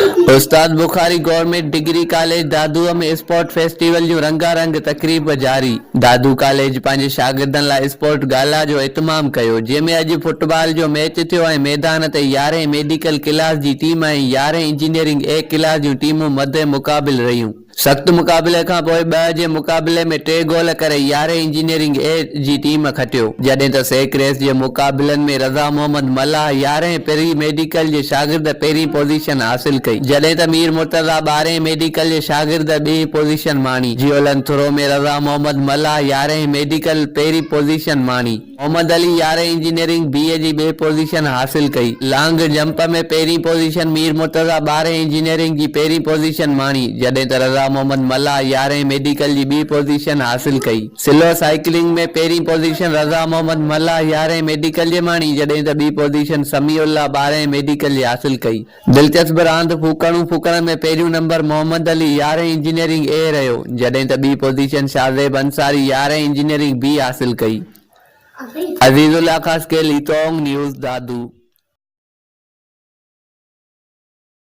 उस्ताद Bukhari government degree college दादूअ में sport festival जो रंगारंग तकरीब जारी। दादू कॉलेज पंहिंजे शागिर्दनि लाइ स्पोर्ट गाला जो इतमाम कयो, जंहिंमें अॼु फुटबॉल जो मैच थियो ऐं मैदान ते 11 मेडिकल क्लास जी टीम ऐं 11 इंजीनियरिंग ए क्लास जूं टीमूं मदे मुक़ाबिल रहियूं। सख़्त मुक़ाबले खां पोइ 2 जे मुक़ाबले में 3 गोल करे 11 इंजीनियरिंग ए जी टीम खटियो, जॾहिं त सेक रेस जे मुक़ाबलनि में रज़ा मोहम्मद मल्लाह 11 पेरी मेडिकल जे शागिर्द पहिरीं पोज़ीशन हासिल कई, जॾहिं त मीर मुर्तज़ा 12 मेडिकल जे शागिर्द ॿी पोज़ीशन माणी। जियोलन थ्रो में रज़ा मोहम्मद मल्लाह 11 मेडिकल पहिरीं पोज़ीशन माणी। मोहम्मद अली 11 इंजीनियरिंग बीए जी 2 पोज़ीशन हासिल कई। लॉन्ग जंप में पहिरीं पोज़ीशन मीर मुर्तज़ा 12 इंजीनियरिंग जी पहिरीं पोज़ीशन माणी, जॾहिं त रज़ा मोहम्मद मल्लाह 11 मेडिकल जी 2 पोज़ीशन हासिल कई। सिलो साइकिलिंग में पहिरीं पोज़ीशन रज़ा मोहम्मद मल्लाह 11 मेडिकल जे माणी, जॾहिं त 2 पोज़ीशन समीउल्लाह 12 मेडिकल जी हासिल कई। दिलचस्प रांदि फूकण में पहिरियों number Mohammad Ali 11 engineering A रहियो, जॾहिं त 2 position Shahzeb Ansari 11 engineering B हासिल कई। अज़ीज़ुल्लाह खास के लीतोंग न्यूज़ दादू।